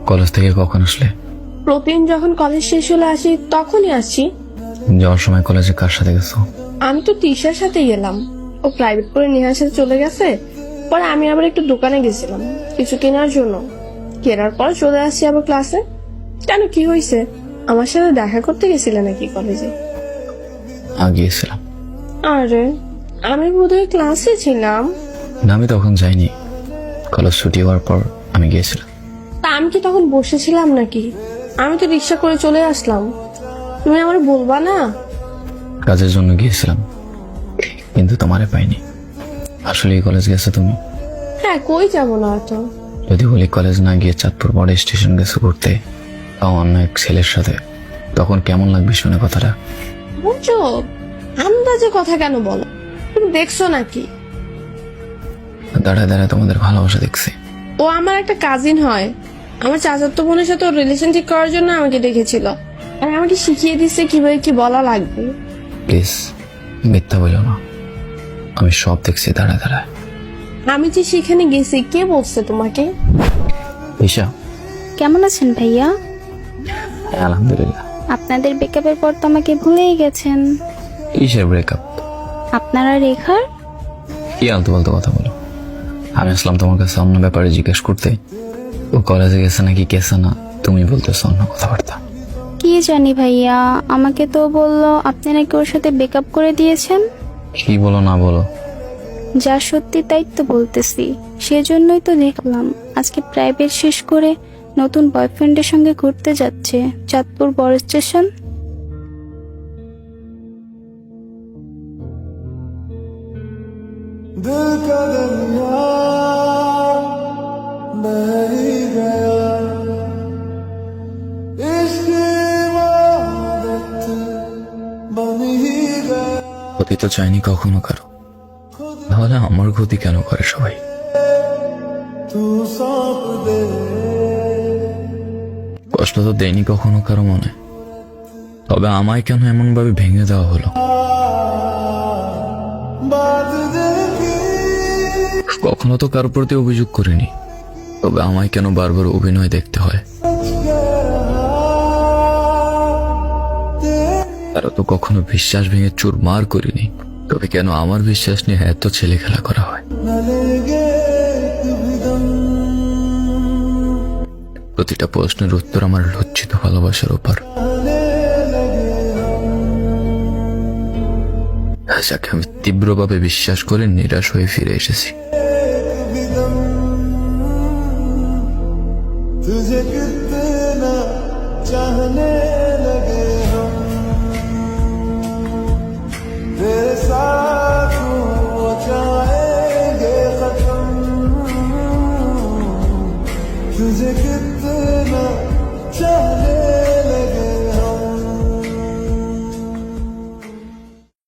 College থেকে কখন আসলে? প্রতিদিন যখন কলেজ শেষ হলে আসি তখনই আসি। যাওয়ার সময় কলেজে কার সাথে গেছো? আমি তো তিশার সাথে গেলাম, ও প্রাইভেট করে নেহার সাথে চলে গেছে। পরে আমি আবার একটু দোকানে গেছিলাম কিছু কেনার জন্য, কেনার পর চলে আসছি আবার ক্লাসে। কেন, কি হয়েছে? আমার সাথে দেখা করতে গেছিলে নাকি কলেজে? গিয়েছিলাম। আরে আমি বোধহয় ক্লাসে ছিলাম। না, আমি তখন যাইনি। কলেজ ছুটি হওয়ার পর আমি গিয়েছিলাম। তা আমি কি তখন বসেছিলাম নাকি? আমি তো রিক্সা করে চলে আসলাম, তুমি আমার বলবা না? কাজের জন্য গিয়েছিলাম, কিন্তু তোমারে পাইনি। আসলে কলেজ গেছো তুমি? হ্যাঁ, কই যাবো না তো। যদি বলি কলেজ না গিয়ে চাঁদপুর বড় স্টেশন গেছো ঘুরতে, তাও অন্য এক ছেলের সাথে, তখন কেমন লাগবে শুনে কথাটা? বুঝছো, আন্দাজে কথা কেন বলো? তুমি দেখছো নাকি? দাঁড়ায় দাঁড়ায় তোমাদের ভালোবাসা দেখছি। ও আমার একটা কাজিন হয়, আমার চাচাতো বোনের সাথে ওর রিলেশন ঠিক করার জন্য আমাকে ডেকেছিল, আর আমাকে শিখিয়ে দিচ্ছে কিভাবে কি বলা লাগবে। প্লিজ মিথ্যা বলো না, আমি সব দেখছি দাঁড়ায় দাঁড়ায়। আমি যে সেখানে গেছি, কে বলছে তোমাকে? ঈশা, কেমন আছেন ভাইয়া? হ্যাঁ, আলহামদুলিল্লাহ। আপনাদের ব্রেকআপের পর তো আমাকে ভুলেই গেছেন। কিসের ব্রেকআপ? আপনারা রেখার? কি আলতু ফালতু কথা বলো? আমি আসলাম তোমার কাছে অন্য ব্যাপারে জিজ্ঞেস করতে, ও কলেজে গেছে নাকি গেছে না তুমি বলতেছো অন্য কথাবার্তা। কি জানি ভাইয়া, আমাকে তো বললো আপনি নাকি ওর সাথে ব্রেকআপ করে দিয়েছেন। কি বলো না বলো? যা সত্যি তাই তো বলতেছি, সেজন্যই তো দেখলাম আজকে প্রাইভেট শেষ করে নতুন বয়ফ্রেন্ডের সঙ্গে ঘুরতে যাচ্ছে চাঁদপুর বড় স্টেশন। दिल का दरिया बह ही गया, इश्क इबादत बन ही गया। ক্ষতি তো চাইনি কখনো কারো, তাহলে আমার ক্ষতি কেন করে সবাই? तू सौंप दे কষ্ট তো দেয়নি কখনো কারো মনে, তবে আমায় কেন এমন ভাবে ভেঙে দেওয়া হলো? बात देखी কখনো তো কারোর প্রতি অভিযোগ করিনি, তবে আমায় কেন বারবার অভিনয় দেখতে হয়? তারা তো কখনো বিশ্বাস ভেঙে চুরমার করিনি, তবে কেন আমার বিশ্বাস নিয়ে এত ছেলে খেলা করা হয়? न लेंगे कभी दम। প্রতিটা প্রশ্নের উত্তর আমার লজ্জিত ভালোবাসার উপর। যাকে আমি তীব্রভাবে বিশ্বাস করে নিরাশ হয়ে ফিরে এসেছি। तुझे कितना चाहने लगे हम, तेरे साथ हो जाएंगे खत्म। तुझे कितना चाह